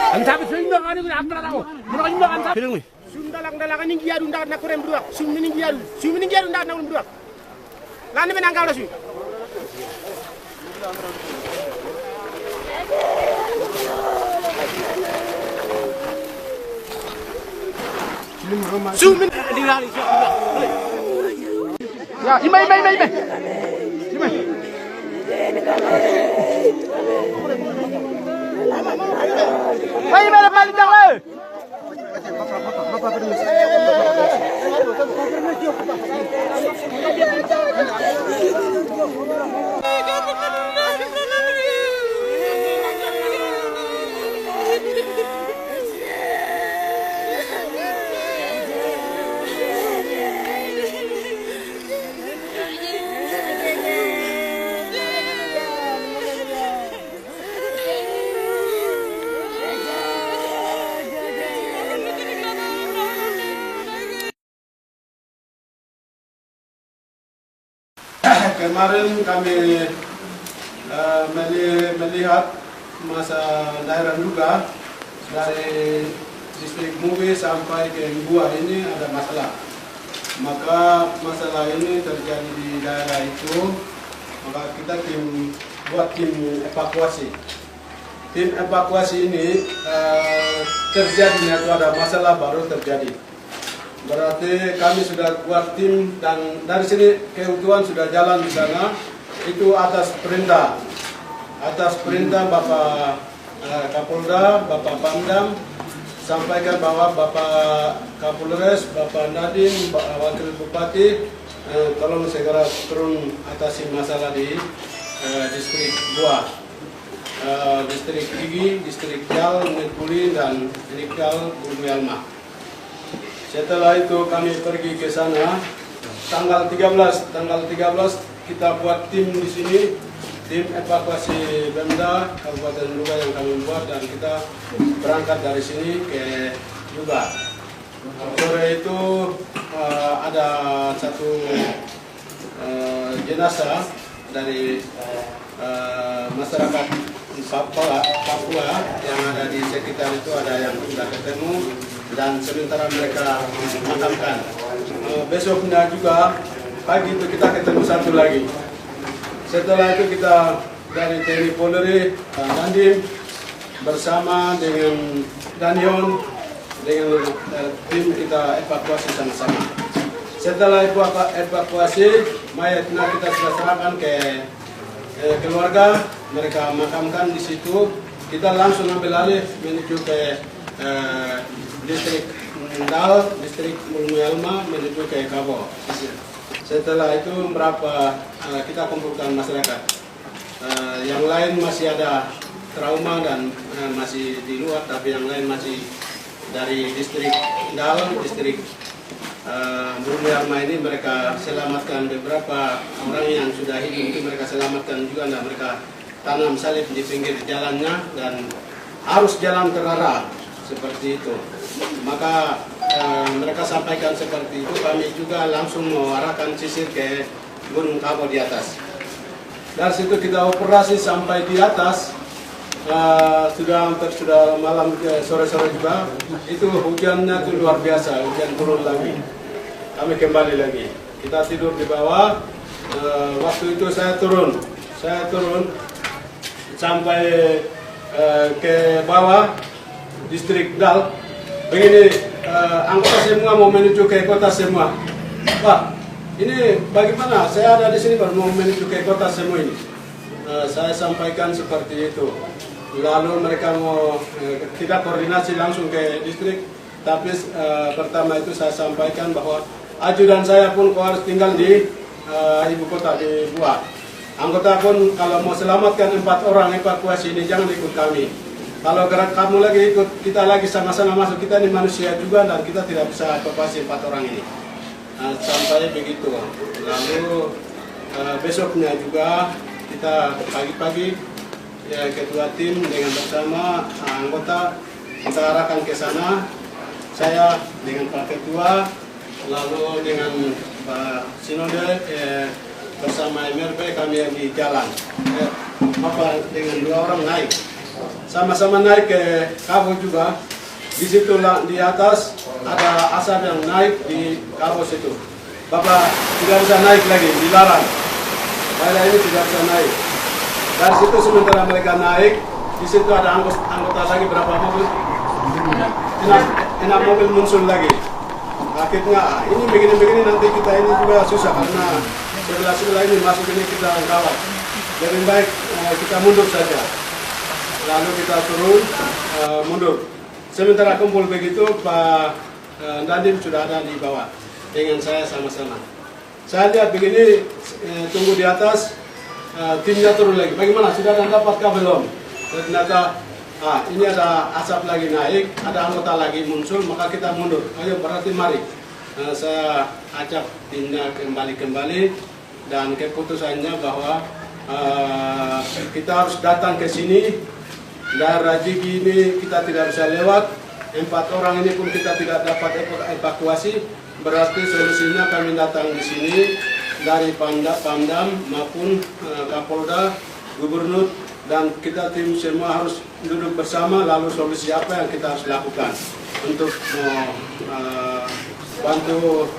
Ang sabi sa inyo, ano yung nakakita ako? Muna kayo mga ansap. Pinang mi? Sundalang ning giyaru ndak na kurem duak. Sumini giyaru ndak na duak. Lani men angkaw lasu. Sumin di lali. Ya, imai. Imai. Ay, meron palit lang eh! Kemarin kami melihat masa daerah Nduga dari distrik Mubi sampai ke Gua ini ada masalah. Maka masalah ini terjadi di daerah itu, maka kita buat tim evakuasi. Tim evakuasi ini terjadinya itu ada masalah baru terjadi. Berarti kami sudah buat tim dan dari sini keutuhan sudah jalan di sana. Itu atas perintah Bapak Kapolda, Bapak Pangdam, sampaikan bahwa Bapak Kapolres, Bapak Nadiem, Wakil Bupati, tolong segera turun atasi masalah di distrik Gua, distrik Gigi, distrik Jal, Nekuli, dan Nikal, Bulmuyalma. Setelah itu kami pergi ke sana tanggal 13 kita buat tim di sini, tim evakuasi Pemda Kabupaten Nduga yang kami buat, dan kita berangkat dari sini ke Nduga. Sore itu ada satu jenazah dari masyarakat Papua yang ada di sekitar itu, ada yang sudah ketemu dan sementara mereka makamkan. Besoknya juga pagi itu kita ketemu satu lagi. Setelah itu kita dari TNI Polri, Dandim bersama dengan Danion dengan tim kita evakuasi sama-sama. Setelah evakuasi, mayatnya kita sudah serahkan ke keluarga, mereka makamkan di situ. Kita langsung ambil alih menuju ke distrik Ndal, distrik Bulmuyalma, menuju ke Kabo. Setelah itu kita kumpulkan masyarakat. Yang lain masih ada trauma dan masih di luar, tapi yang lain masih dari distrik Ndal, distrik Bulmuyalma ini mereka selamatkan. Beberapa orang yang sudah hidup itu mereka selamatkan juga, dan mereka tanam salib di pinggir jalannya dan harus jalan terarah seperti itu. Maka mereka sampaikan seperti itu, kami juga langsung mengarahkan sisir ke Gunung Kabo di atas. Dari situ kita operasi sampai di atas, sudah malam ke sore-sore juga. Itu hujannya itu luar biasa, hujan turun lagi. Kami kembali lagi. Kita tidur di bawah. Waktu itu saya turun sampai ke bawah distrik Dal. Begini, anggota semua mau menuju ke kota semua. Pak, ini bagaimana? Saya ada di sini baru mau menuju ke kota semua ini. Saya sampaikan seperti itu. Lalu mereka mau kita koordinasi langsung ke distrik. Tapi pertama itu saya sampaikan bahwa ajudan saya pun harus tinggal di ibu kota di Buah. Anggota pun kalau mau selamatkan 4 orang evakuasi ini jangan ikut kami. Kalau gerak kamu lagi ikut, kita lagi sama-sama masuk, kita ini manusia juga dan kita tidak bisa evakuasi 4 orang ini. Sampai begitu. Lalu besoknya juga kita pagi-pagi ya, ketua tim dengan bersama anggota kita arahkan ke sana. Saya dengan Pak Ketua, lalu dengan Pak Sinode bersama MRP kami di jalan. Dengan 2 orang naik, sama-sama naik ke Kabo juga. Di situ di atas ada asap yang naik di Kabo situ. Bapak tidak bisa naik lagi, dilarang. Daerah ini tidak bisa naik. Dari situ sementara mereka naik, di situ ada anggota lagi berapa mobil. 6 mobil muncul lagi. Akhirnya ini begini-begini nanti kita ini juga susah karena sebelah ini masuk ini kita kawat. Lebih baik kita mundur saja. Lalu kita turun mundur. Sementara kumpul begitu Pak Dandim sudah ada di bawah dengan saya sama-sama. Saya lihat begini tunggu di atas timnya turun lagi. Bagaimana sudah dapatkah belum? Ternyata ini ada asap lagi naik, ada anggota lagi muncul, maka kita mundur. Ayo berarti mari. Saya ajak timnya kembali dan keputusannya bahwa kita harus datang ke sini. Daerah Jigi ini kita tidak bisa lewat. 4 orang ini pun kita tidak dapat evakuasi. Berarti solusinya kami datang di sini dari Pamdam maupun Kapolda, Gubernur, dan kita tim semua harus duduk bersama lalu solusi apa yang kita harus lakukan untuk bantu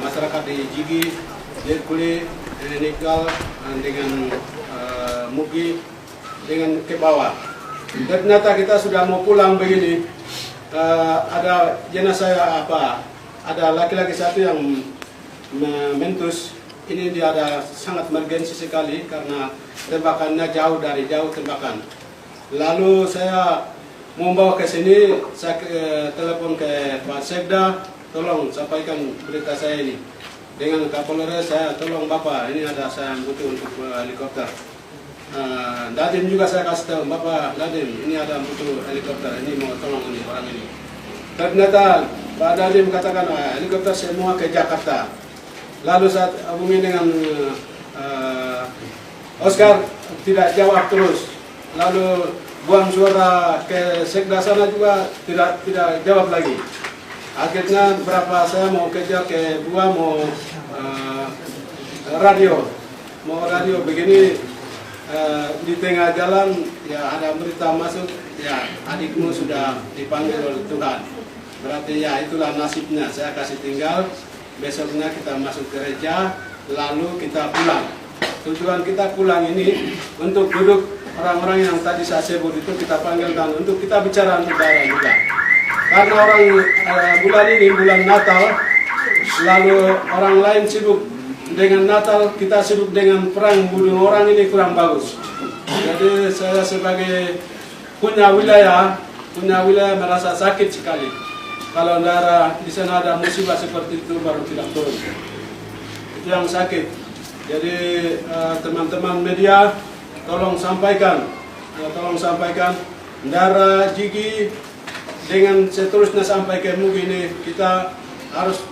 masyarakat di Jigi, Jekuli, Nikal dengan Mugi dengan ke bawah. Dan ternyata kita sudah mau pulang begini, ada jenazah ada laki-laki satu yang mentus. Ini dia ada sangat emergensi sekali karena tembakannya jauh tembakan. Lalu saya mau bawa ke sini, saya telepon ke Pak Sekda, tolong sampaikan berita saya ini. Dengan Kapolres saya, tolong Bapak, ini ada saya butuh untuk helikopter. Dadim juga saya kasih tahu, Bapak Dadim, ini ada butuh helikopter, ini mau tolong ini orang ini. Ternyata Pak Dadim katakan helikopter semua ke Jakarta. Lalu saat hubungi dengan Oscar tidak jawab terus. Lalu buang suara ke Sekda sana juga tidak jawab lagi. Akhirnya berapa saya mau kejar ke Buah mau radio begini di tengah jalan ya ada berita masuk ya adikmu sudah dipanggil oleh Tuhan. Berarti ya itulah nasibnya. Saya kasih tinggal. Besoknya kita masuk gereja, lalu kita pulang. Tujuan kita pulang ini untuk duduk orang-orang yang tadi saya sebut itu kita panggilkan untuk kita bicara untuk daerah juga. Karena bulan ini bulan Natal, lalu orang lain sibuk dengan Natal, kita sibuk dengan perang bunuh orang ini kurang bagus. Jadi saya sebagai punya wilayah merasa sakit sekali. Kalau daerah di sana ada musibah seperti itu baru tidak turun. Itu yang sakit. Jadi teman-teman media tolong sampaikan daerah Jigi dengan seterusnya sampai ke Mugi ini kita harus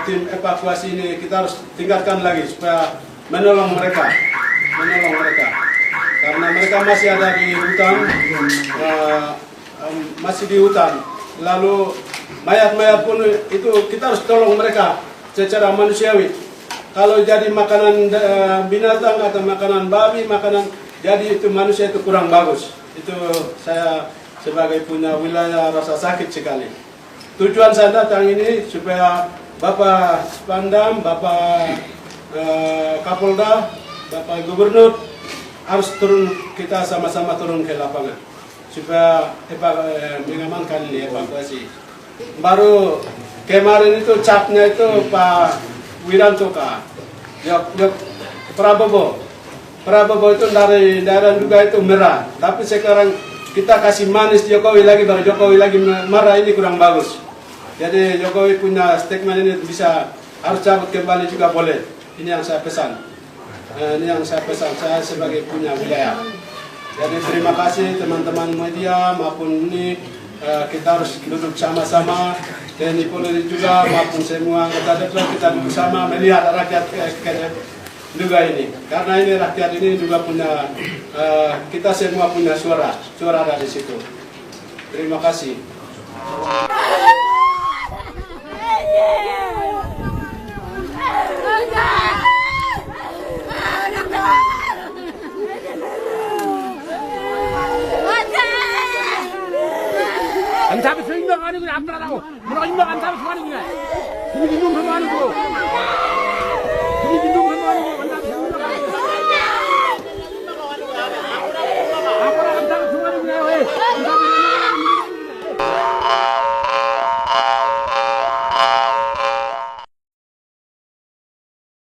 tim evakuasi ini kita harus tingkatkan lagi supaya menolong mereka. Karena mereka masih ada di hutan, lalu mayat-mayat pun itu kita harus tolong mereka secara manusiawi. Kalau jadi makanan binatang atau makanan babi, jadi itu manusia itu kurang bagus. Itu saya sebagai punya wilayah rasa sakit sekali. Tujuan saya datang ini supaya Bapak Pamdam, Bapak Kapolda, Bapak Gubernur harus turun, kita sama-sama turun ke lapangan supaya mengamankan ini evakuasi. Baru kemarin itu capnya itu Pak Wiranto ka. Prabowo itu dari daerah juga itu merah. Tapi sekarang kita kasih manis Jokowi lagi, baru Jokowi lagi marah, ini kurang bagus. Jadi Jokowi punya statement ini harus cabut kembali juga boleh. Ini yang saya pesan. Ini yang saya pesan, saya sebagai punya wilayah. Jadi terima kasih teman-teman media maupun ini kita harus duduk sama-sama. TNI Polri juga maupun semua kita duduk sama melihat rakyat juga ini. Karena ini rakyat ini juga punya, kita semua punya suara ada di situ. Terima kasih. Ang sabi sa inyo, ano yung amra ako? Mura yung ang sabi sa ano yung Hindi yung ano ko. Hindi yung ano ko.